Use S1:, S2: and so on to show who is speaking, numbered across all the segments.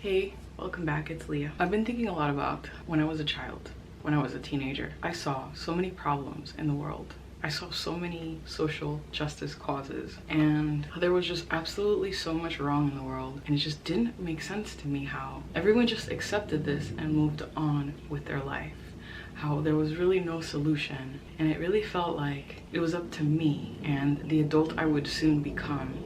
S1: Hey, welcome back, it's Leah. I've been thinking a lot about when I was a child, when I was a teenager. I saw so many problems in the world. I saw so many social justice causes, and there was just absolutely so much wrong in the world, and it just didn't make sense to me how everyone just accepted this and moved on with their life. How there was really no solution, and it really felt like it was up to me and the adult I would soon become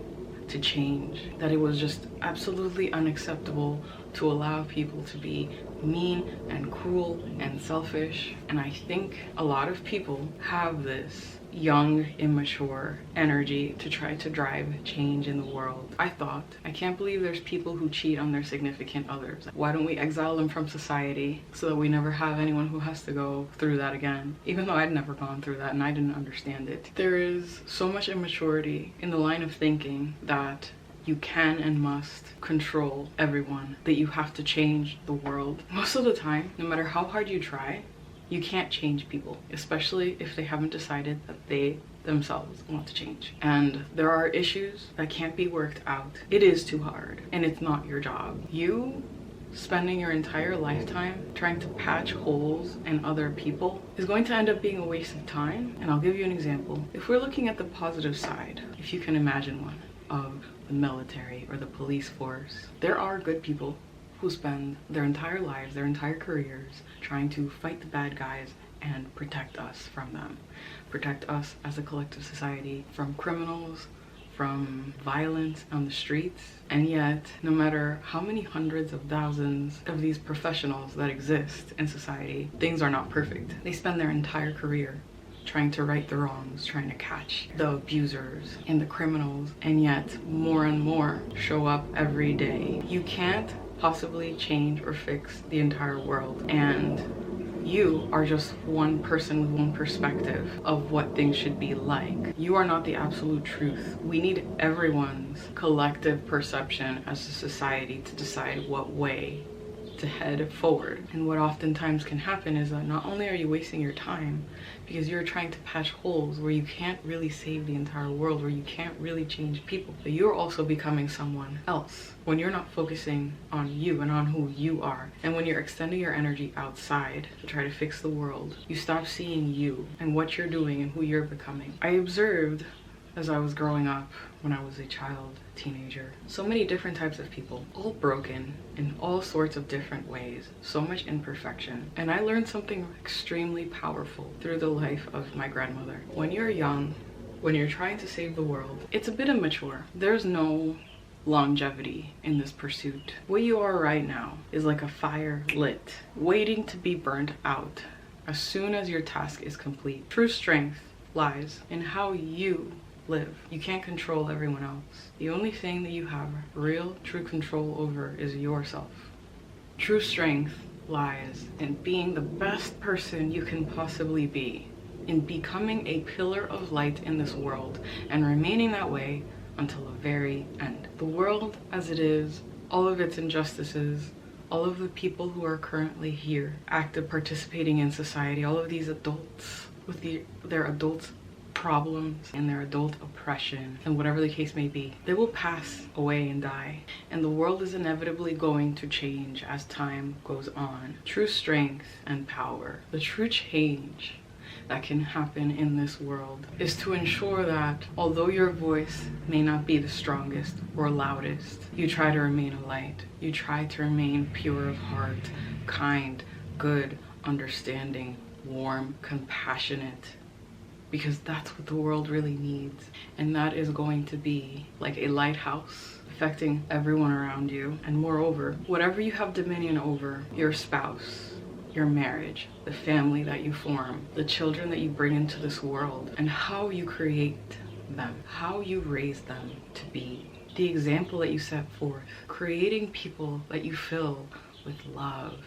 S1: to change. That it was just absolutely unacceptable to allow people to be mean and cruel and selfish. And I think a lot of people have this young, immature energy to try to drive change in the world. I thought, I can't believe there's people who cheat on their significant others. Why don't we exile them from society so that we never have anyone who has to go through that again? Even though I'd never gone through that and I didn't understand it. There is so much immaturity in the line of thinking that you can and must control everyone, that you have to change the world. Most of the time, no matter how hard you try, you can't change people, especially if they haven't decided that they themselves want to change. And there are issues that can't be worked out. It is too hard, and it's not your job. You spending your entire lifetime trying to patch holes in other people is going to end up being a waste of time. And I'll give you an example. If we're looking at the positive side, if you can imagine one, of the military or the police force, there are good people who spend their entire lives, their entire careers, trying to fight the bad guys and protect us from them. Protect us as a collective society from criminals, from violence on the streets. And yet, no matter how many hundreds of thousands of these professionals that exist in society, things are not perfect. They spend their entire career trying to right the wrongs, trying to catch the abusers and the criminals, and yet more and more show up every day. You can't possibly change or fix the entire world, and you are just one person with one perspective of what things should be like. You are not the absolute truth. We need everyone's collective perception as a society to decide what way to head forward. And what oftentimes can happen is that not only are you wasting your time because you're trying to patch holes where you can't really save the entire world, where you can't really change people, but you're also becoming someone else when you're not focusing on you and on who you are. And when you're extending your energy outside to try to fix the world, you stop seeing you and what you're doing and who you're becoming. I observed as I was growing up, when I was a child, teenager, so many different types of people, all broken in all sorts of different ways, so much imperfection. And I learned something extremely powerful through the life of my grandmother. When you're young, when you're trying to save the world, it's a bit immature. There's no longevity in this pursuit. What you are right now is like a fire lit, waiting to be burnt out as soon as your task is complete. True strength lies in how you live. You can't control everyone else. The only thing that you have real, true control over is yourself. True strength lies in being the best person you can possibly be, in becoming a pillar of light in this world and remaining that way until the very end. The world as it is, all of its injustices, all of the people who are currently here, active participating in society, all of these adults with their adult problems and their adult oppression and whatever the case may be, they will pass away and die, and the world is inevitably going to change as time goes on. True strength and power, the true change that can happen in this world, is to ensure that although your voice may not be the strongest or loudest, you try to remain a light. You try to remain pure of heart, kind, good, understanding, warm, compassionate, because that's what the world really needs. And that is going to be like a lighthouse affecting everyone around you. And moreover, whatever you have dominion over, your spouse, your marriage, the family that you form, the children that you bring into this world, and how you create them, how you raise them to be, the example that you set forth, creating people that you fill with love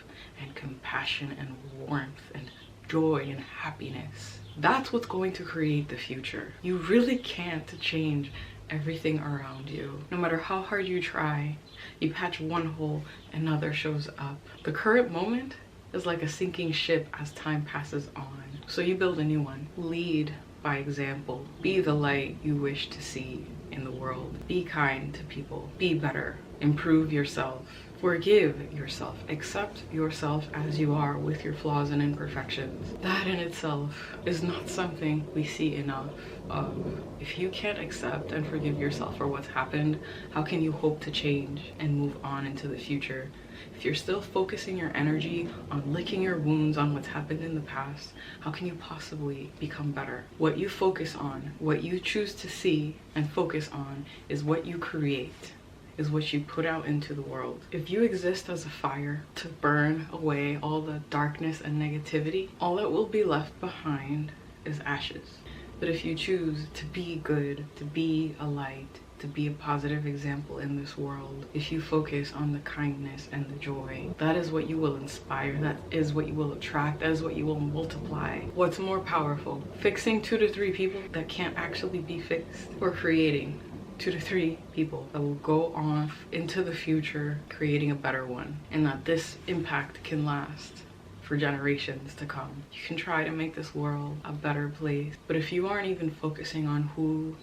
S1: and compassion and warmth and joy and happiness. That's what's going to create the future. You really can't change everything around you. No matter how hard you try, you patch one hole, another shows up. The current moment is like a sinking ship as time passes on. So you build a new one. Lead by example. Be the light you wish to see in the world. Be kind to people. Be better. Improve yourself Forgive yourself. Accept yourself as you are with your flaws and imperfections. That in itself is not something we see enough of. If you can't accept and forgive yourself for what's happened, how can you hope to change and move on into the future? If you're still focusing your energy on licking your wounds on what's happened in the past, how can you possibly become better? What you focus on, what you choose to see and focus on, is what you create, is what you put out into the world. If you exist as a fire to burn away all the darkness and negativity, all that will be left behind is ashes. But if you choose to be good, to be a light, to be a positive example in this world, if you focus on the kindness and the joy, that is what you will inspire, that is what you will attract, that is what you will multiply. What's more powerful, fixing 2 to 3 people that can't actually be fixed, or creating 2 to 3 people that will go off into the future creating a better one, and that this impact can last for generations to come? You can try to make this world a better place, but if you aren't even focusing on who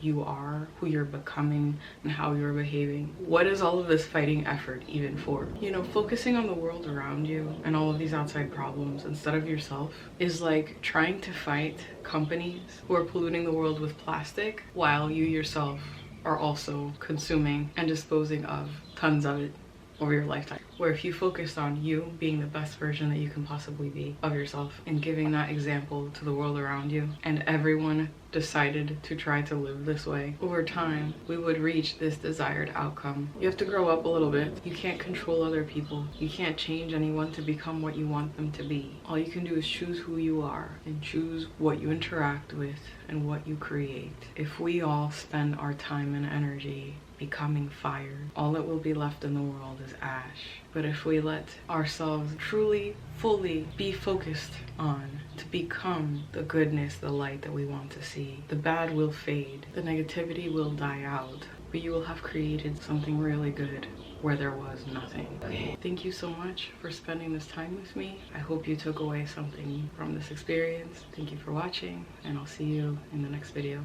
S1: you are, who you're becoming, and how you're behaving, what is all of this fighting effort even for? You know, focusing on the world around you and all of these outside problems instead of yourself is like trying to fight companies who are polluting the world with plastic while you yourself are also consuming and disposing of tons of it over your lifetime. Where if you focused on you being the best version that you can possibly be of yourself and giving that example to the world around you, and everyone decided to try to live this way, over time we would reach this desired outcome. You have to grow up a little bit. You can't control other people. You can't change anyone to become what you want them to be. All you can do is choose who you are and choose what you interact with and what you create. If we all spend our time and energy becoming fire, all that will be left in the world is ash. But if we let ourselves truly, fully be focused on to become the goodness, the light that we want to see, the bad will fade, the negativity will die out, but you will have created something really good where there was nothing. Okay, thank you so much for spending this time with me. I hope you took away something from this experience. Thank you for watching, and I'll see you in the next video.